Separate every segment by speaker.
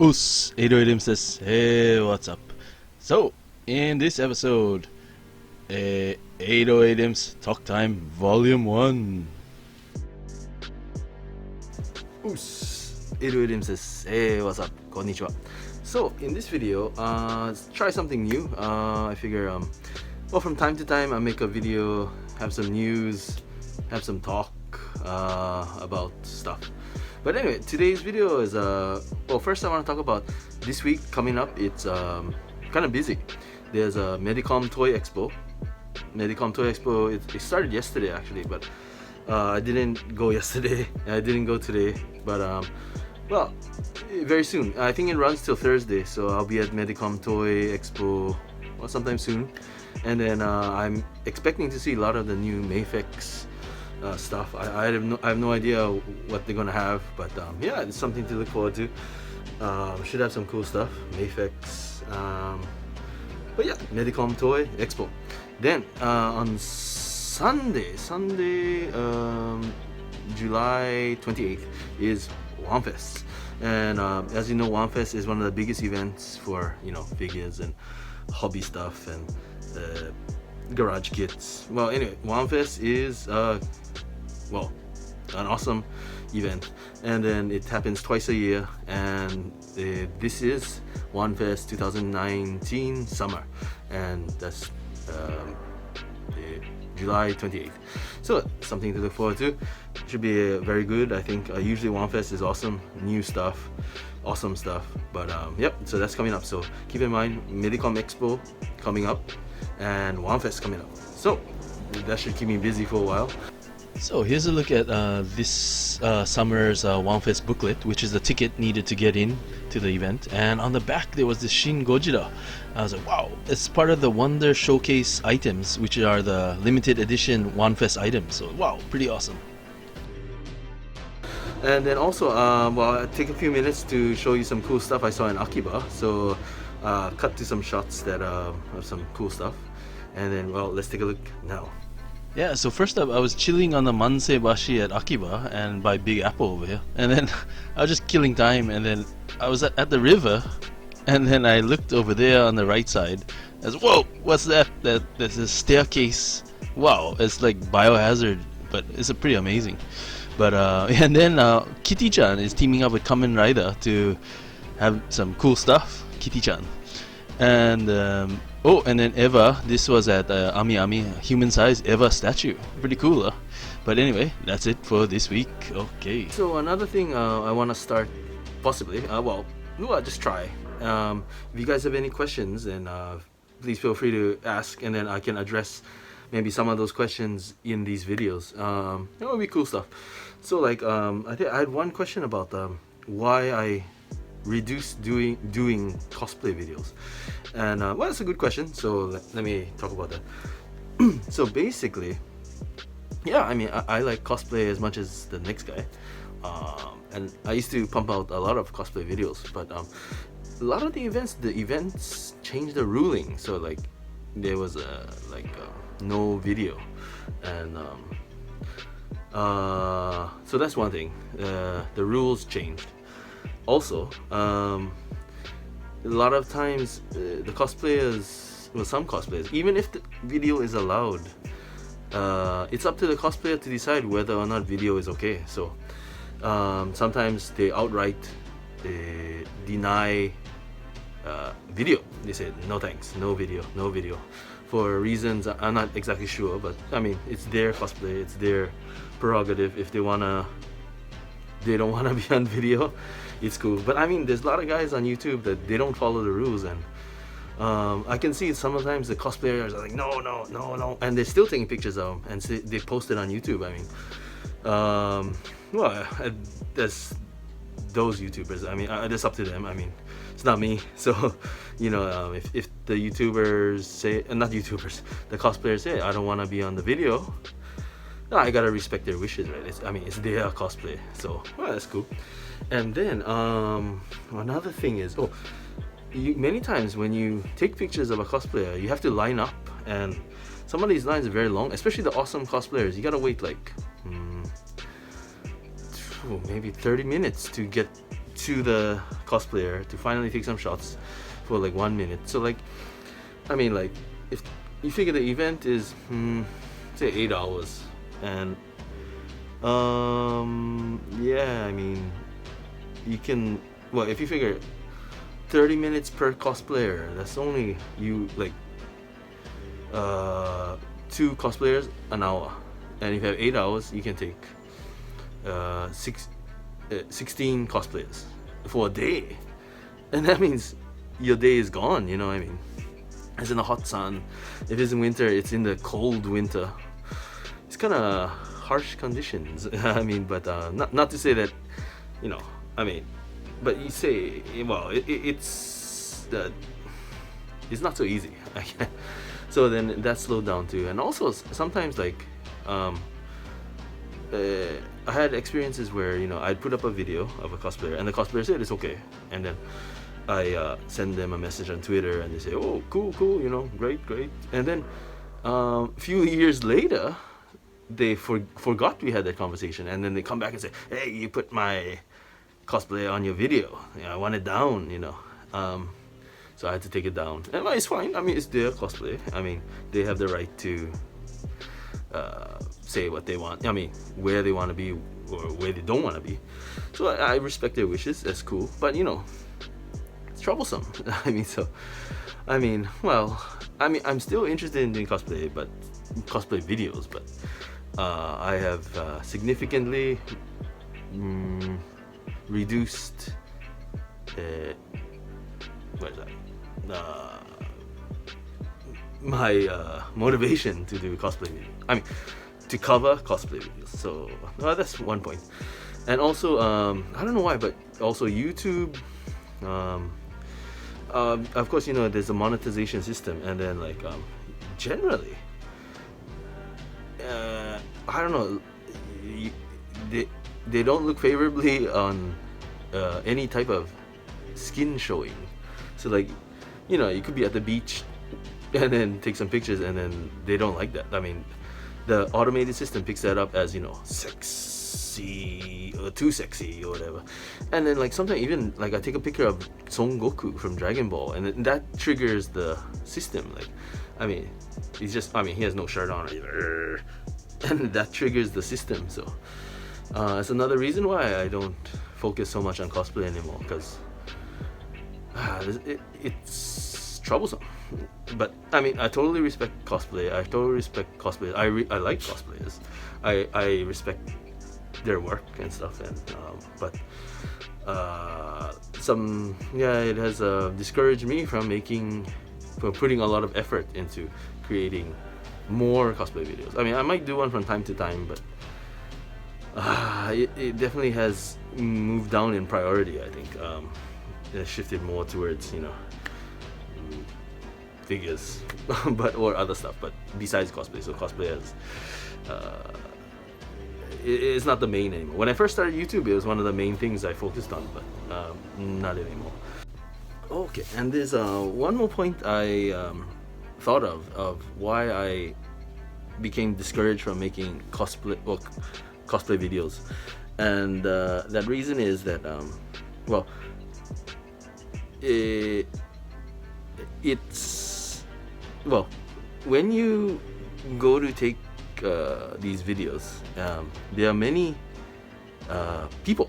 Speaker 1: Us, 808Impzです. Hey, what's up? So, in this episode, 808Impz Talk Time Vol.1. Us, 808Impzです. Hey, what's up? Konnichiwa. So, in this video, try something new. I figure, from time to time, I make a video, have some news, have some talk about stuff. But anyway, today's video is first I want to talk about this week coming up. It's kind of busy. There's a Medicom Toy Expo. It started yesterday actually, but I didn't go yesterday. I didn't go today, but very soon. I think it runs till Thursday, so I'll be at Medicom Toy Expo sometime soon. And then I'm expecting to see a lot of the new Mayfix stuff. I have no idea what they're gonna have, but yeah, it's something to look forward to. Should have some cool stuff. Mayfix. But yeah, Medicom Toy Expo. Then on Sunday, July 28th is WANFest, and as you know, WANFest is one of the biggest events for figures and hobby stuff and garage kits. Well, anyway, WANFest is an awesome event, and then it happens twice a year, and this is WANFest 2019 summer, and that's July 28th. So something to look forward to. Should be very good. I think usually WANFest is awesome, new stuff, awesome stuff. But yep, so that's coming up. So keep in mind, Medicom Expo coming up and WANFest coming up. So that should keep me busy for a while. So here's a look at this summer's WANFest booklet, which is the ticket needed to get in to the event. And on the back there was the Shin Gojira. I was like, wow, it's part of the Wonder Showcase items, which are the limited edition WANFest items. So wow, pretty awesome. And then also, I'll take a few minutes to show you some cool stuff I saw in Akiba. So cut to some shots that have some cool stuff. And then, let's take a look now. Yeah, so first up, I was chilling on the Manseibashi at Akiba and by Big Apple over here. And then I was just killing time, and then I was at the river, and then I looked over there on the right side. I was, whoa, what's that? There's a staircase. Wow, it's like Biohazard, but it's pretty amazing. But and then Kitty-chan is teaming up with Kamen Rider to have some cool stuff. Kitty-chan. And and then Eva, this was at Ami human size Eva statue. Pretty cool, huh? But anyway, that's it for this week. Okay. So another thing I want to start, possibly, just try. If you guys have any questions, then please feel free to ask, and then I can address maybe some of those questions in these videos. That would be cool stuff. So like, I think I had one question about why I reduced doing cosplay videos, and it's a good question, so let me talk about that. So basically, yeah, I mean, I like cosplay as much as the next guy, and I used to pump out a lot of cosplay videos, but a lot of the events changed the ruling, so like there was no video, and so that's one thing. The rules changed. Also, a lot of times the cosplayers, some cosplayers, even if the video is allowed, it's up to the cosplayer to decide whether or not video is okay. So sometimes they outright deny video. They say no thanks, no video, for reasons I'm not exactly sure, but I mean, it's their cosplay, it's their prerogative. If they don't wanna be on video, it's cool. But I mean, there's a lot of guys on YouTube that they don't follow the rules, and I can see sometimes the cosplayers are like, no, and they're still taking pictures of them and they post it on YouTube. I mean, that's those YouTubers. I mean, it's up to them. I mean, it's not me. So if the YouTubers say, not YouTubers, the cosplayers say, I don't want to be on the video, I gotta respect their wishes, right? It's their cosplay, so that's cool. And then another thing is, many times when you take pictures of a cosplayer, you have to line up, and some of these lines are very long, especially the awesome cosplayers. You gotta wait like maybe 30 minutes to get to the cosplayer to finally take some shots for like 1 minute. So like, I mean, like, if you figure the event is say 8 hours, and yeah, I mean, you can, well, if you figure 30 minutes per cosplayer, that's only you like 2 cosplayers an hour, and if you have 8 hours, you can take 16 cosplayers for a day, and that means your day is gone, you know what I mean? It's in the hot sun. If it's in winter, it's in the cold winter. It's kind of harsh conditions. I mean, but not to say that, you know, I mean, but you say, well, it's not so easy. So then that slowed down too. And also sometimes like I had experiences where, you know, I'd put up a video of a cosplayer and the cosplayer said it's okay, and then I send them a message on Twitter and they say, oh, cool, you know, great, and then a few years later they forgot we had that conversation, and then they come back and say, hey, you put my cosplay on your video, I want it down, you know. So I had to take it down, and well, it's fine. I mean, it's their cosplay. I mean, they have the right to say what they want, I mean, where they want to be or where they don't want to be. So I respect their wishes. That's cool, but you know, it's troublesome. I mean, so I mean, well, I mean, I'm still interested in doing cosplay videos, but I have significantly reduced what is that? My motivation to do cosplay videos. I mean, to cover cosplay videos. So that's one point. And also, I don't know why, but also YouTube. Of course, you know, there's a monetization system, and then like generally, I don't know, they don't look favorably on any type of skin showing. So like, you know, you could be at the beach and then take some pictures, and then they don't like that. I mean, the automated system picks that up as, you know, sexy or too sexy or whatever. And then like sometimes even like I take a picture of Son Goku from Dragon Ball, and that triggers the system. Like, I mean, he's just, I mean, he has no shirt on either, and that triggers the system. So it's another reason why I don't focus so much on cosplay anymore, because it's troublesome. But I mean, I totally respect cosplay. I totally respect cosplayers. I like cosplayers. I respect their work and stuff. And but it has discouraged me from putting a lot of effort into creating more cosplay videos. I mean, I might do one from time to time, but it definitely has moved down in priority. I think it shifted more towards, you know, figures, or other stuff, but besides cosplay. So cosplay is it's not the main anymore. When I first started YouTube, it was one of the main things I focused on, but not anymore. Okay, and there's one more point I thought of why I became discouraged from making cosplay videos, and that reason is that when you go to take these videos, there are many people,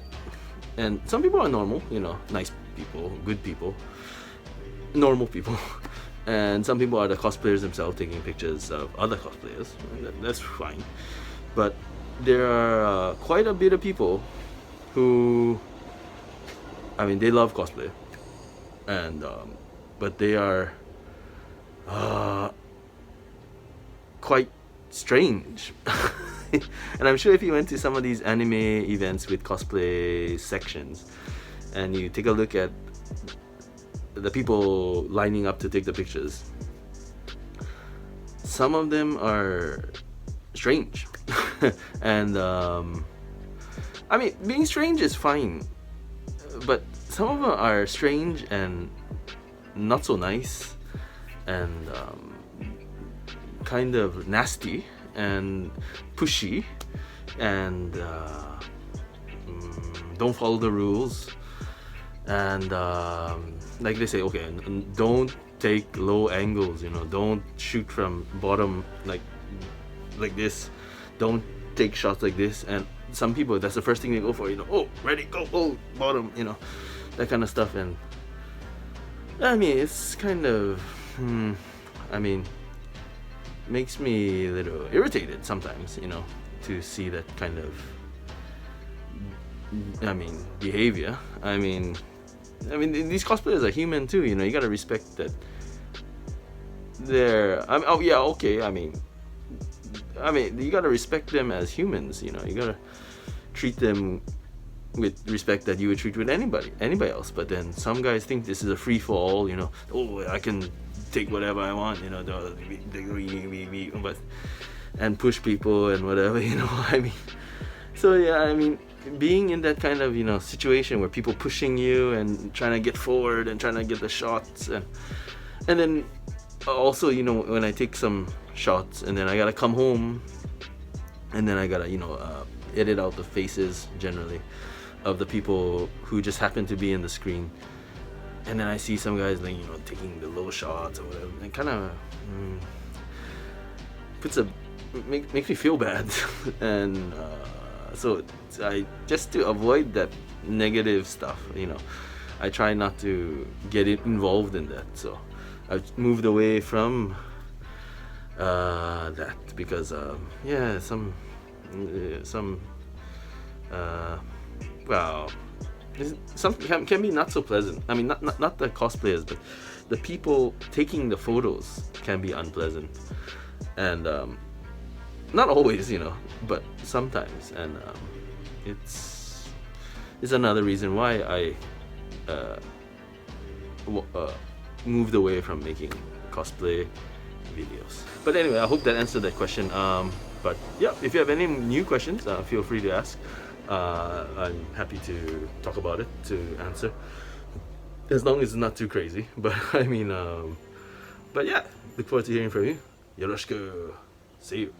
Speaker 1: and some people are normal, you know, nice people, good people, normal people, and some people are the cosplayers themselves taking pictures of other cosplayers. That's fine, but there are quite a bit of people who, I mean, they love cosplay, and but they are quite strange. And I'm sure if you went to some of these anime events with cosplay sections and you take a look at the people lining up to take the pictures, some of them are strange. And I mean, being strange is fine, but some of them are strange and not so nice, and kind of nasty and pushy, and don't follow the rules, and like they say, okay, don't take low angles, you know, don't shoot from bottom like this, don't take shots like this. And some people, that's the first thing they go for, you know, oh, ready, go, oh, bottom, you know, that kind of stuff. And I mean, it's kind of I mean, makes me a little irritated sometimes, you know, to see that kind of behavior. I mean these cosplayers are human too, you know. You gotta respect that they're I mean you gotta respect them as humans, you know. You gotta treat them with respect that you would treat with anybody else. But then some guys think this is a free for all, you know. Oh, I can take whatever I want, you know, but and push people and whatever, you know. I mean, so yeah, I mean, being in that kind of, you know, situation where people pushing you and trying to get forward and trying to get the shots, and then also, you know, when I take some shots and then I gotta come home and then I gotta, you know, edit out the faces generally of the people who just happen to be in the screen, and then I see some guys, like, you know, taking the low shots or whatever, and kind of makes me feel bad. And so I, just to avoid that negative stuff, you know, I try not to get involved in that. So I've moved away from that because well, some can be not so pleasant. I mean, not the cosplayers, but the people taking the photos can be unpleasant, and not always, you know, but sometimes. And it's another reason why I moved away from making cosplay videos. But anyway, I hope that answered that question. But yeah, if you have any new questions, feel free to ask. I'm happy to talk about it, to answer, as long as it's not too crazy. But I mean, but yeah, look forward to hearing from you. Yoroshiku. See you.